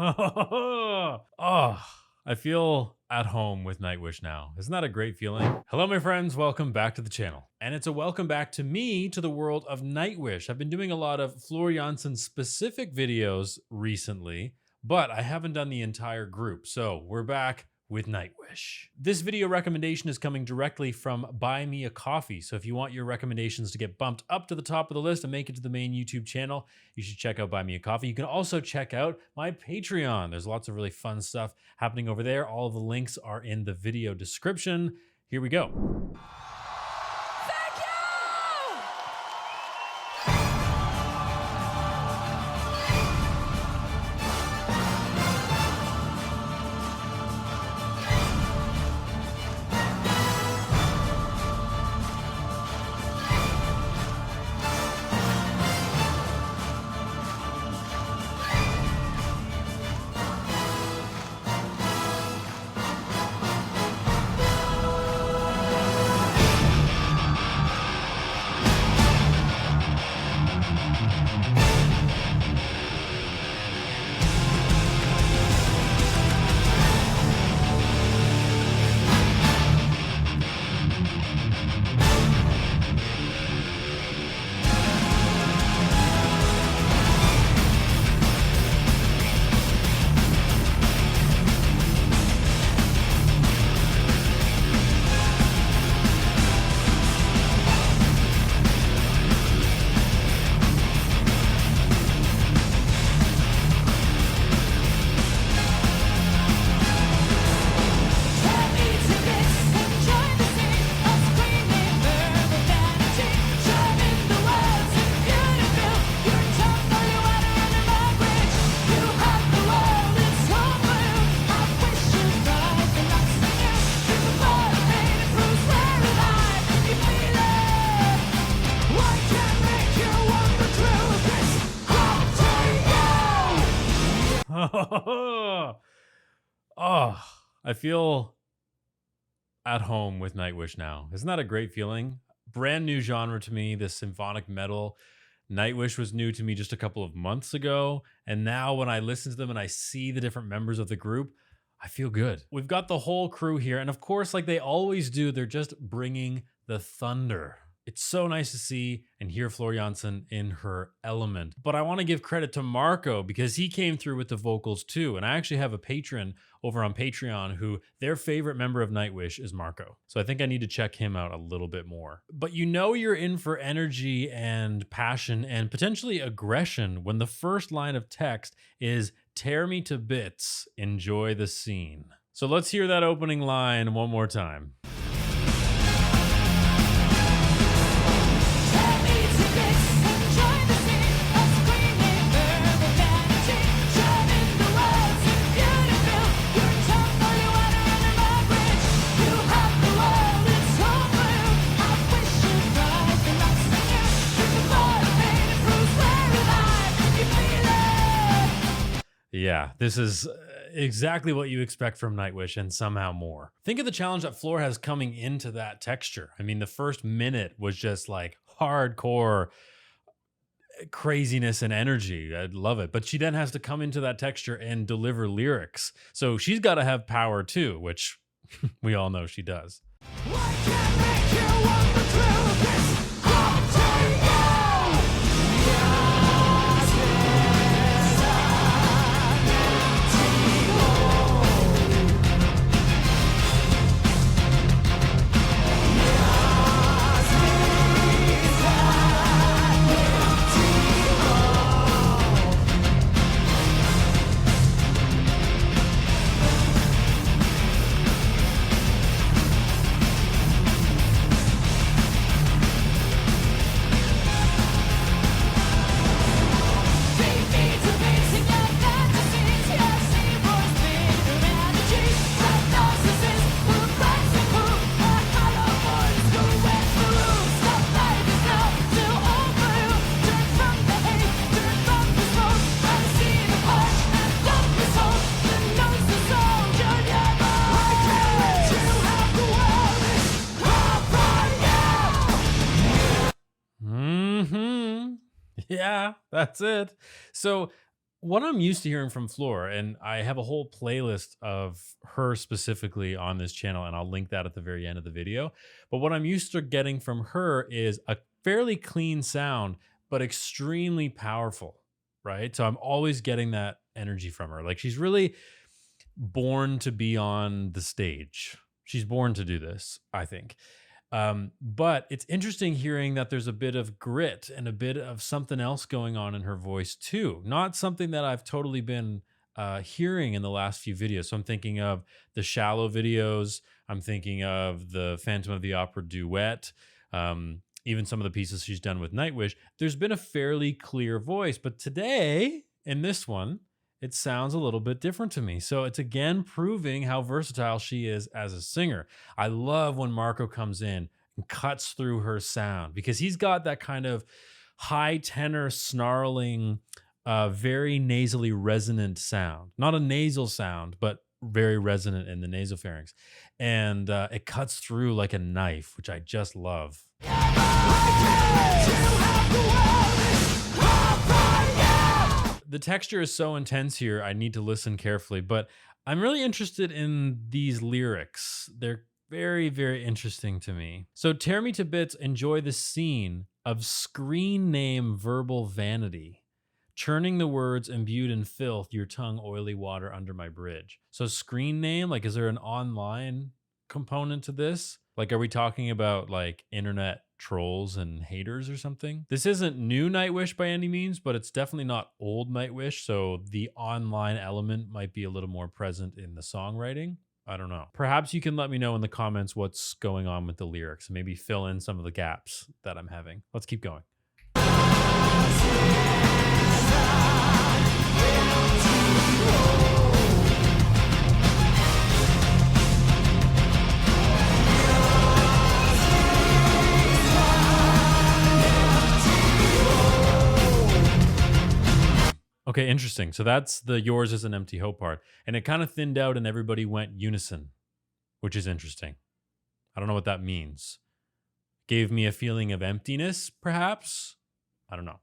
Oh, I feel at home with Nightwish now. Isn't that a great feeling? Hello, my friends. Welcome back to the channel. And it's a welcome back to me to the world of Nightwish. I've been doing a lot of Floor Jansen specific videos recently, but I haven't done the entire group. So we're back with Nightwish. This video recommendation is coming directly from Buy Me a Coffee. So if you want your recommendations to get bumped up to the top of the list and make it to the main YouTube channel, you should check out Buy Me a Coffee. You can also check out my Patreon. There's lots of really fun stuff happening over there. All of the links are in the video description. Here we go. Oh, I feel at home with Nightwish now. Isn't that a great feeling? Brand new genre to me, this symphonic metal. Nightwish was new to me just a couple of months ago. And now when I listen to them and I see the different members of the group, I feel good. We've got the whole crew here. And of course, like they always do, they're just bringing the thunder. It's so nice to see and hear Floor Jansen in her element. But I want to give credit to Marco because he came through with the vocals too. And I actually have a patron over on Patreon who their favorite member of Nightwish is Marco. So I think I need to check him out a little bit more. But you know you're in for energy and passion and potentially aggression when the first line of text is "Tear me to bits, enjoy the scene." So let's hear that opening line one more time. Yeah, this is exactly what you expect from Nightwish and somehow more. Think of the challenge that Floor has coming into that texture. I mean, the first minute was just like hardcore craziness and energy. I love it. But she then has to come into that texture and deliver lyrics. So she's got to have power too, which we all know she does. Why can't make you want the truth? Yeah, that's it. So what I'm used to hearing from Floor, and I have a whole playlist of her specifically on this channel, and I'll link that at the very end of the video. But what I'm used to getting from her is a fairly clean sound, but extremely powerful, right? So I'm always getting that energy from her. Like she's really born to be on the stage. She's born to do this, I think. But it's interesting hearing that there's a bit of grit and a bit of something else going on in her voice too. Not something that I've totally been hearing in the last few videos. So I'm thinking of the Shallow videos. I'm thinking of the Phantom of the Opera duet. Even some of the pieces she's done with Nightwish. There's been a fairly clear voice, but today in this one, it sounds a little bit different to me. So it's again proving how versatile she is as a singer. I love when Marco comes in and cuts through her sound because he's got that kind of high tenor, snarling, very nasally resonant sound. Not a nasal sound, but very resonant in the nasopharynx. And it cuts through like a knife, which I just love. The texture is so intense here, I need to listen carefully, but I'm really interested in these lyrics. They're very, very interesting to me. So tear me to bits, enjoy the scene of screen name verbal vanity, churning the words imbued in filth, your tongue oily water under my bridge. So screen name, like is there an online component to this? Like are we talking about like internet trolls and haters or something? This isn't new Nightwish by any means, but it's definitely not old Nightwish, so the online element might be a little more present in the songwriting. I don't know. Perhaps you can let me know in the comments what's going on with the lyrics and maybe fill in some of the gaps that I'm having. Let's keep going. Okay, interesting. So that's the yours is an empty hope part. And it kind of thinned out and everybody went unison, which is interesting. I don't know what that means. Gave me a feeling of emptiness, perhaps? I don't know.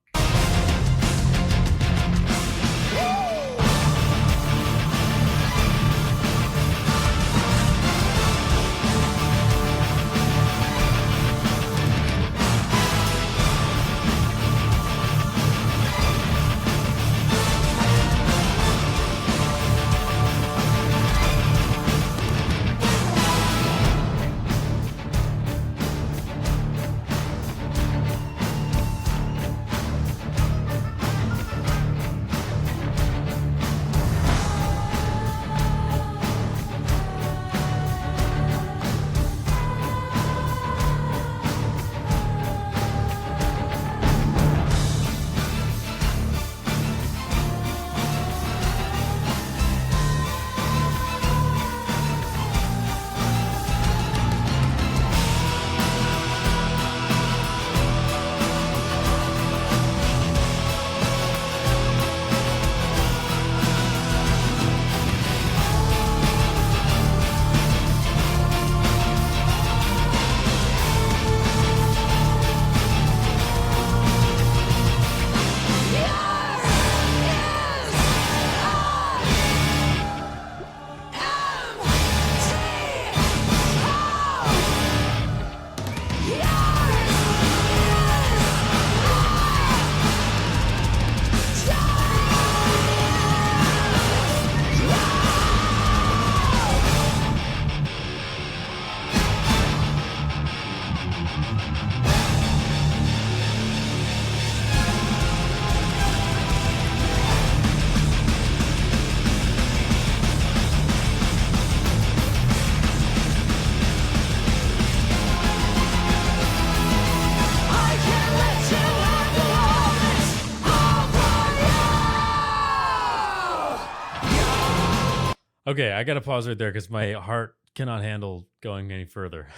Okay, I got to pause right there because my heart cannot handle going any further.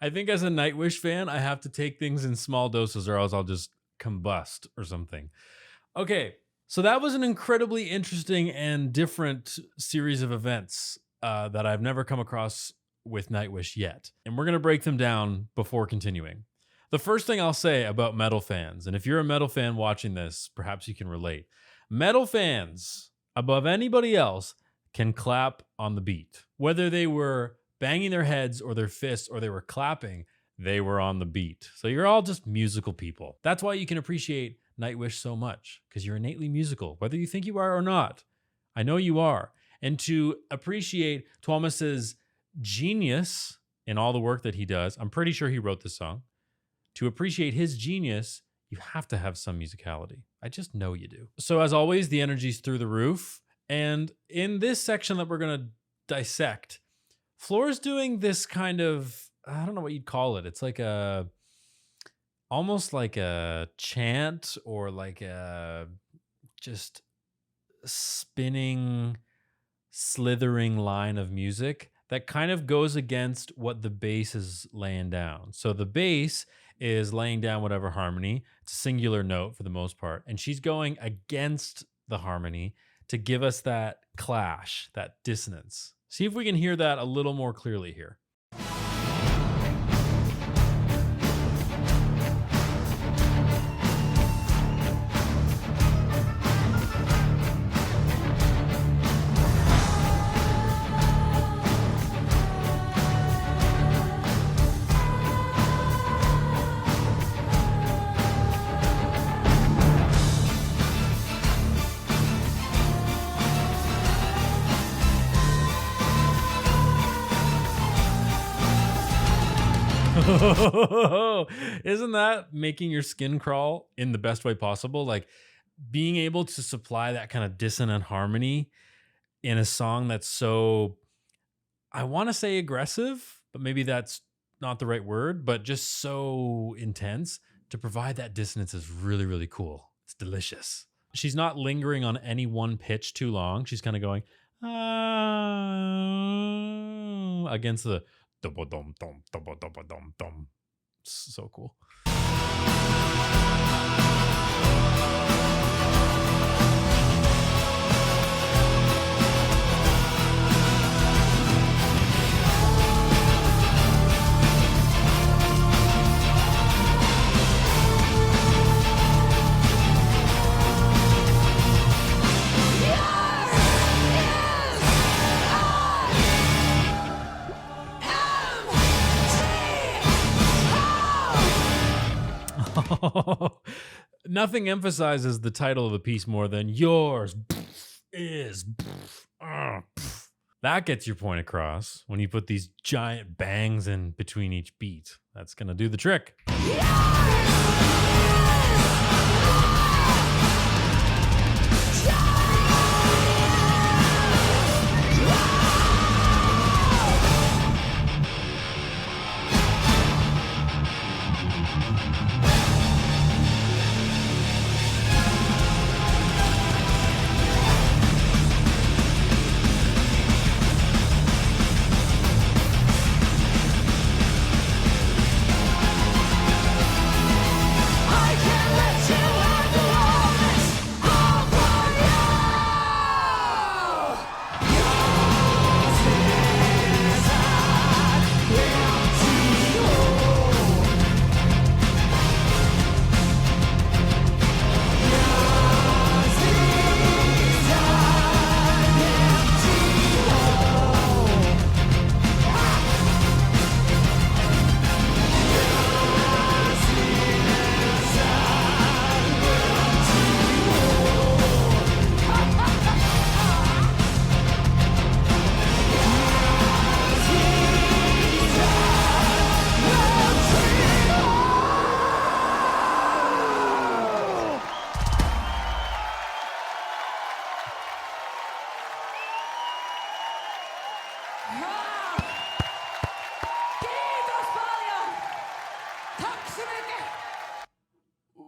I think as a Nightwish fan, I have to take things in small doses or else I'll just combust or something. Okay, so that was an incredibly interesting and different series of events that I've never come across with Nightwish yet. And we're going to break them down before continuing. The first thing I'll say about metal fans, and if you're a metal fan watching this, perhaps you can relate. Metal fans, above anybody else, can clap on the beat. Whether they were banging their heads or their fists or they were clapping, they were on the beat. So you're all just musical people. That's why you can appreciate Nightwish so much, because you're innately musical, whether you think you are or not. I know you are. And to appreciate Thomas's genius in all the work that he does, I'm pretty sure he wrote this song. To appreciate his genius, you have to have some musicality. I just know you do. So as always, the energy's through the roof. And in this section that we're going to dissect, Floor's doing this kind of, I don't know what you'd call it. It's like almost like a chant or like a just spinning, slithering line of music that kind of goes against what the bass is laying down. So the bass is laying down whatever harmony. It's a singular note for the most part. And she's going against the harmony to give us that clash, that dissonance. See if we can hear that a little more clearly here. Isn't that making your skin crawl in the best way possible? Like being able to supply that kind of dissonant harmony in a song that's so, I want to say aggressive, but maybe that's not the right word, but just so intense. To provide that dissonance is really, really cool. It's delicious. She's not lingering on any one pitch too long. She's kind of going against the dum dum dum dum dum dum. So cool. Nothing emphasizes the title of the piece more than yours is. That gets your point across when you put these giant bangs in between each beat. That's going to do the trick.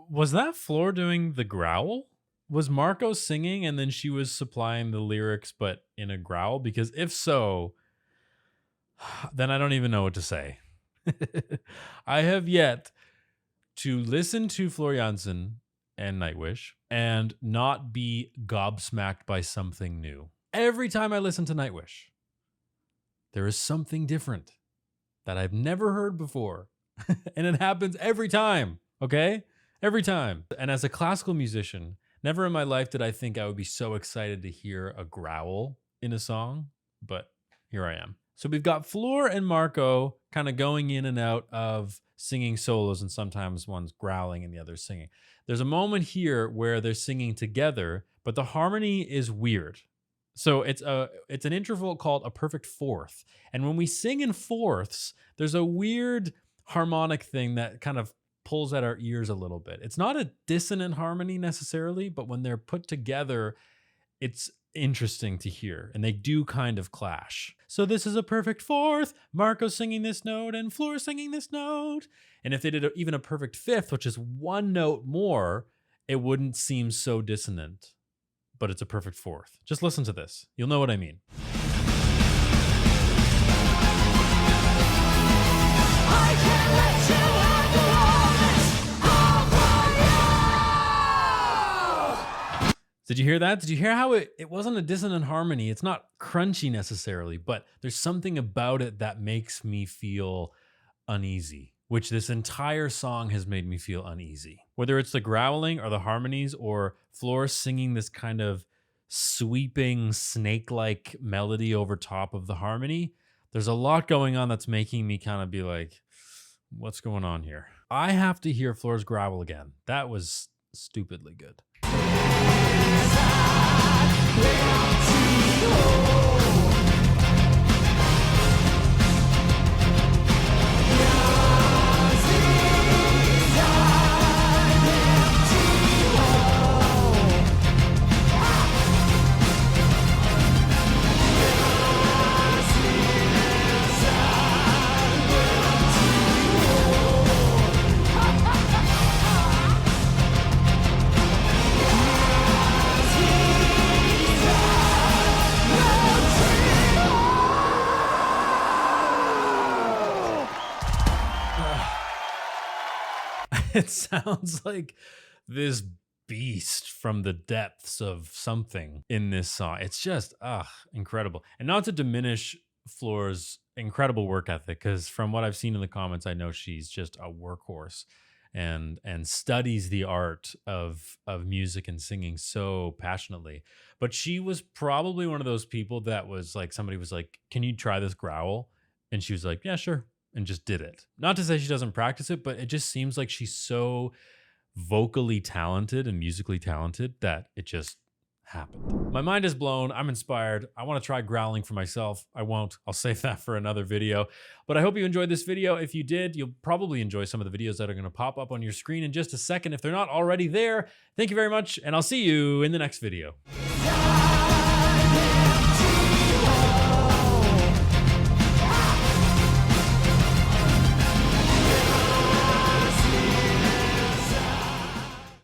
Was that Floor doing the growl? Was Marco singing and then she was supplying the lyrics but in a growl? Because if so, then I don't even know what to say. I have yet to listen to Floor Jansen and Nightwish and not be gobsmacked by something new. Every time I listen to Nightwish, there is something different that I've never heard before. And it happens every time, okay? Every time. And as a classical musician, Never in my life did I think I would be so excited to hear a growl in a song, but here I am. So we've got Floor and Marco kind of going in and out of singing solos, and sometimes one's growling and the other's singing. There's a moment here where they're singing together, but the harmony is weird. So it's an interval called a perfect fourth. And when we sing in fourths, there's a weird harmonic thing that kind of pulls at our ears a little bit. It's not a dissonant harmony necessarily, but when they're put together, it's interesting to hear, and they do kind of clash. So this is a perfect fourth, Marco singing this note and Floor singing this note. And if they did even a perfect fifth, which is one note more, it wouldn't seem so dissonant, but it's a perfect fourth. Just listen to this. You'll know what I mean. I can't let you have the Did you hear that? Did you hear how it wasn't a dissonant harmony? It's not crunchy necessarily, but there's something about it that makes me feel uneasy, which this entire song has made me feel uneasy. Whether it's the growling or the harmonies or Floor singing this kind of sweeping snake-like melody over top of the harmony, there's a lot going on that's making me kind of be like, what's going on here? I have to hear Floor's growl again. That was stupidly good. It sounds like this beast from the depths of something in this song. It's just, incredible. And not to diminish Floor's incredible work ethic, because from what I've seen in the comments, I know she's just a workhorse and studies the art of music and singing so passionately. But she was probably one of those people that was like, somebody was like, can you try this growl? And she was like, yeah, sure. And just did it. Not to say she doesn't practice it, but it just seems like she's so vocally talented and musically talented that it just happened. My mind is blown. I'm inspired. I want to try growling for myself. I won't. I'll save that for another video. But I hope you enjoyed this video. If you did, you'll probably enjoy some of the videos that are going to pop up on your screen in just a second if they're not already there. Thank you very much, and I'll see you in the next video.